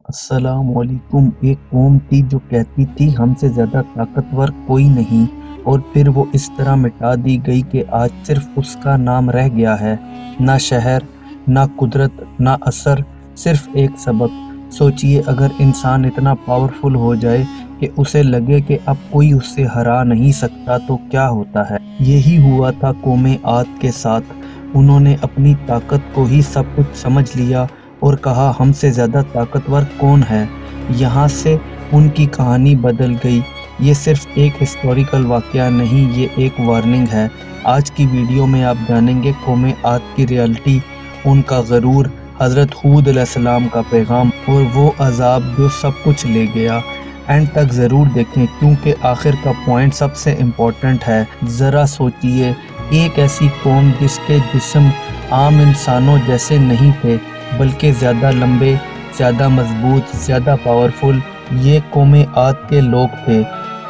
अस्सलाम वालेकुम। एक कौम थी जो कहती थी हमसे ज़्यादा ताकतवर कोई नहीं, और फिर वो इस तरह मिटा दी गई कि आज सिर्फ उसका नाम रह गया है। ना शहर, ना कुदरत, ना असर, सिर्फ एक सबक। सोचिए अगर इंसान इतना पावरफुल हो जाए कि उसे लगे कि अब कोई उससे हरा नहीं सकता तो क्या होता है। यही हुआ था कौमे आद के साथ। उन्होंने अपनी ताकत को ही सब कुछ समझ लिया और कहा हमसे ज़्यादा ताकतवर कौन है। यहाँ से उनकी कहानी बदल गई। ये सिर्फ एक हिस्टोरिकल वाक़या नहीं, ये एक वार्निंग है। आज की वीडियो में आप जानेंगे कौमे आद की रियलिटी, उनका गरूर, हज़रत हूद अलैहिस्सलाम का पैगाम और वो अज़ाब जो सब कुछ ले गया। एंड तक ज़रूर देखें क्योंकि आखिर का पॉइंट सबसे इम्पोर्टेंट है। ज़रा सोचिए, एक ऐसी कौम जिसके जिस्म आम इंसानों जैसे नहीं थे बल्कि ज़्यादा लंबे, ज़्यादा मजबूत, ज़्यादा पावरफुल, ये कौमे आद के लोग थे।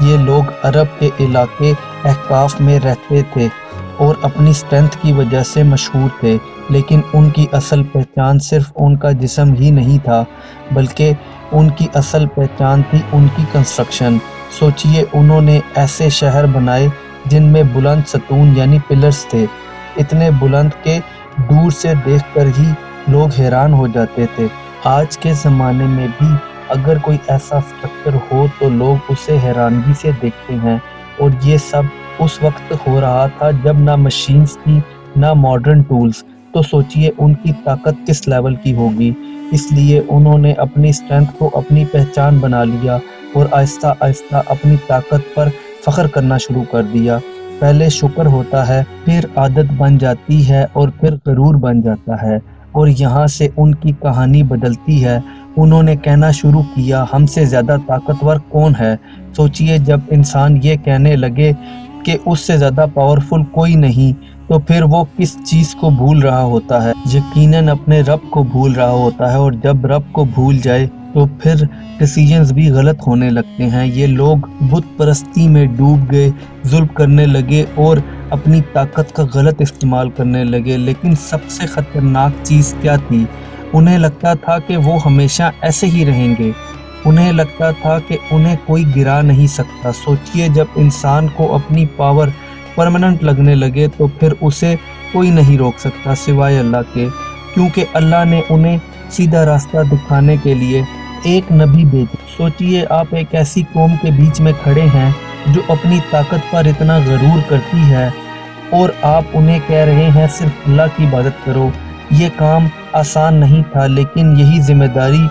ये लोग अरब के इलाके अहकाफ में रहते थे और अपनी स्ट्रेंथ की वजह से मशहूर थे, लेकिन उनकी असल पहचान सिर्फ उनका जिस्म ही नहीं था, बल्कि उनकी असल पहचान थी उनकी कंस्ट्रक्शन। सोचिए, उन्होंने ऐसे शहर बनाए जिनमें बुलंद सतून यानी पिलर्स थे, इतने बुलंद के दूर से देखकर ही लोग हैरान हो जाते थे। आज के ज़माने में भी अगर कोई ऐसा स्ट्रक्चर हो तो लोग उसे हैरानगी से देखते हैं, और ये सब उस वक्त हो रहा था जब ना मशीन्स थी, ना मॉडर्न टूल्स। तो सोचिए उनकी ताकत किस लेवल की होगी। इसलिए उन्होंने अपनी स्ट्रेंथ को अपनी पहचान बना लिया और आहिस्ता आहिस्ता अपनी ताकत पर फ़ख्र करना शुरू कर दिया। पहले शुक्र होता है, फिर आदत बन जाती है और फिर गरूर बन जाता है, और यहाँ से उनकी कहानी बदलती है। उन्होंने कहना शुरू किया हमसे ज़्यादा ताकतवर कौन है। सोचिए, जब इंसान ये कहने लगे कि उससे ज़्यादा पावरफुल कोई नहीं, तो फिर वो किस चीज़ को भूल रहा होता है। यकीनन अपने रब को भूल रहा होता है, और जब रब को भूल जाए तो फिर डिसीजंस भी गलत होने लगते हैं। ये लोग बुत परस्ती में डूब गए, जुल्म करने लगे और अपनी ताकत का गलत इस्तेमाल करने लगे। लेकिन सबसे ख़तरनाक चीज़ क्या थी? उन्हें लगता था कि वो हमेशा ऐसे ही रहेंगे। उन्हें लगता था कि उन्हें कोई गिरा नहीं सकता। सोचिए, जब इंसान को अपनी पावर परमानेंट लगने लगे तो फिर उसे कोई नहीं रोक सकता सिवाय अल्लाह के, क्योंकि अल्लाह ने उन्हें सीधा रास्ता दिखाने के लिए एक नबी भेजा। सोचिए, आप एक ऐसी कौम के बीच में खड़े हैं जो अपनी ताकत पर इतना गरूर करती है, और आप उन्हें कह रहे हैं सिर्फ अल्लाह की इबादत करो। ये काम आसान नहीं था, लेकिन यही जिम्मेदारी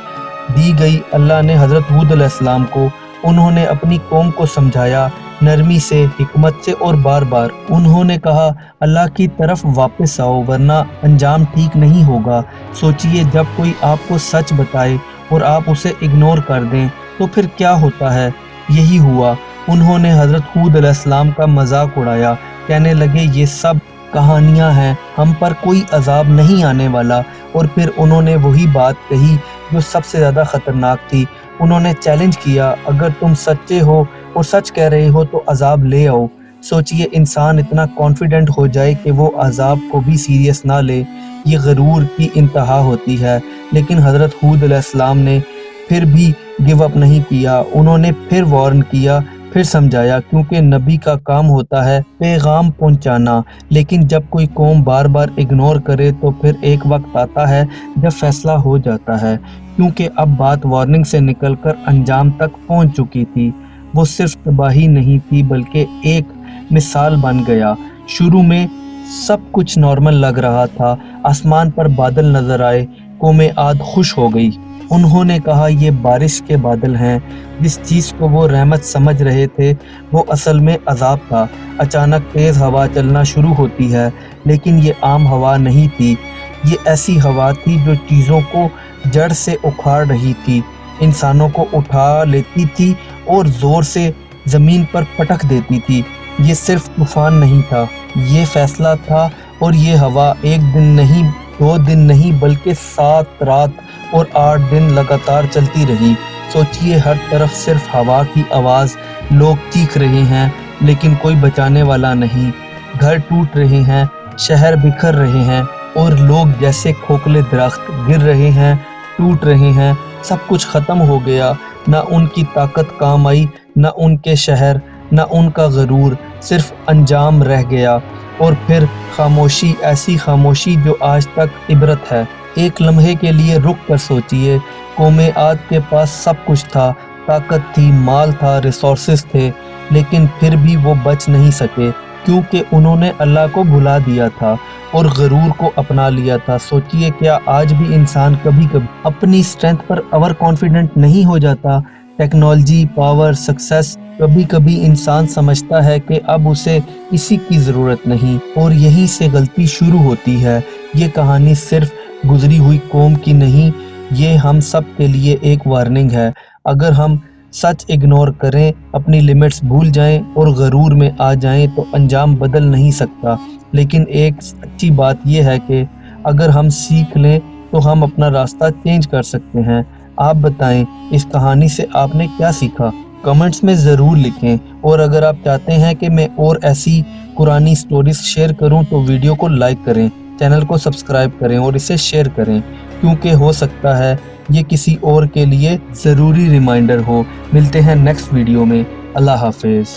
दी गई अल्लाह ने हज़रत हूद अलैहिस्सलाम को। उन्होंने अपनी कौम को समझाया, नरमी से, हिकमत से, और बार बार उन्होंने कहा अल्लाह की तरफ वापस आओ वरना अंजाम ठीक नहीं होगा। सोचिए, जब कोई आपको सच बताए और आप उसे इग्नोर कर दें तो फिर क्या होता है। यही हुआ। उन्होंने हज़रत हूद अलैहिस्सलाम का मजाक उड़ाया, कहने लगे ये सब कहानियाँ हैं, हम पर कोई अजाब नहीं आने वाला। और फिर उन्होंने वही बात कही जो सबसे ज़्यादा ख़तरनाक थी। उन्होंने चैलेंज किया, अगर तुम सच्चे हो और सच कह रहे हो तो अजाब ले आओ। सोचिए, इंसान इतना कॉन्फिडेंट हो जाए कि वो अजाब को भी सीरियस ना ले, ये गरूर की इंतहा होती है। लेकिन हज़रत हूद अलैहिस्सलाम ने फिर भी गिव अप नहीं किया। उन्होंने फिर वार्न किया, फिर समझाया, क्योंकि नबी का काम होता है पैगाम पहुंचाना। लेकिन जब कोई कौम बार बार इग्नोर करे तो फिर एक वक्त आता है जब फैसला हो जाता है, क्योंकि अब बात वार्निंग से निकलकर अंजाम तक पहुंच चुकी थी। वो सिर्फ तबाही नहीं थी बल्कि एक मिसाल बन गया। शुरू में सब कुछ नॉर्मल लग रहा था, आसमान पर बादल नजर आए, कौमे आद खुश हो गई। उन्होंने कहा ये बारिश के बादल हैं। जिस चीज़ को वो रहमत समझ रहे थे वो असल में अजाब था। अचानक तेज़ हवा चलना शुरू होती है, लेकिन ये आम हवा नहीं थी। ये ऐसी हवा थी जो चीज़ों को जड़ से उखाड़ रही थी, इंसानों को उठा लेती थी और ज़ोर से ज़मीन पर पटक देती थी। ये सिर्फ तूफान नहीं था, ये फैसला था। और ये हवा एक दिन नहीं, 2 दिन नहीं, बल्कि 7 रात और 8 दिन लगातार चलती रही। सोचिए, हर तरफ सिर्फ हवा की आवाज़, लोग चीख रहे हैं लेकिन कोई बचाने वाला नहीं। घर टूट रहे हैं, शहर बिखर रहे हैं, और लोग जैसे खोखले दरख्त गिर रहे हैं, टूट रहे हैं। सब कुछ ख़त्म हो गया, ना उनकी ताकत काम आई, ना उनके शहर, ना उनका गरूर, सिर्फ अंजाम रह गया। और फिर खामोशी, ऐसी खामोशी जो आज तक इबरत है। एक लम्हे के लिए रुक कर सोचिए, कौमे आद के पास सब कुछ था, ताकत थी, माल था, रिसोर्सेस थे, लेकिन फिर भी वो बच नहीं सके, क्योंकि उन्होंने अल्लाह को भुला दिया था और गरूर को अपना लिया था। सोचिए, क्या आज भी इंसान कभी कभी अपनी स्ट्रेंथ पर ओवर कॉन्फिडेंट नहीं हो जाता? टेक्नोलॉजी, पावर, सक्सेस, कभी कभी इंसान समझता है कि अब उसे किसी की ज़रूरत नहीं, और यहीं से गलती शुरू होती है। ये कहानी सिर्फ गुजरी हुई कौम की नहीं, ये हम सब के लिए एक वार्निंग है। अगर हम सच इग्नोर करें, अपनी लिमिट्स भूल जाएं और गरूर में आ जाएं तो अंजाम बदल नहीं सकता। लेकिन एक अच्छी बात यह है कि अगर हम सीख लें तो हम अपना रास्ता चेंज कर सकते हैं। आप बताएं, इस कहानी से आपने क्या सीखा? कमेंट्स में ज़रूर लिखें, और अगर आप चाहते हैं कि मैं और ऐसी कुरानी स्टोरीज शेयर करूं तो वीडियो को लाइक करें, चैनल को सब्सक्राइब करें और इसे शेयर करें, क्योंकि हो सकता है ये किसी और के लिए ज़रूरी रिमाइंडर हो। मिलते हैं नेक्स्ट वीडियो में। अल्लाह हाफिज़।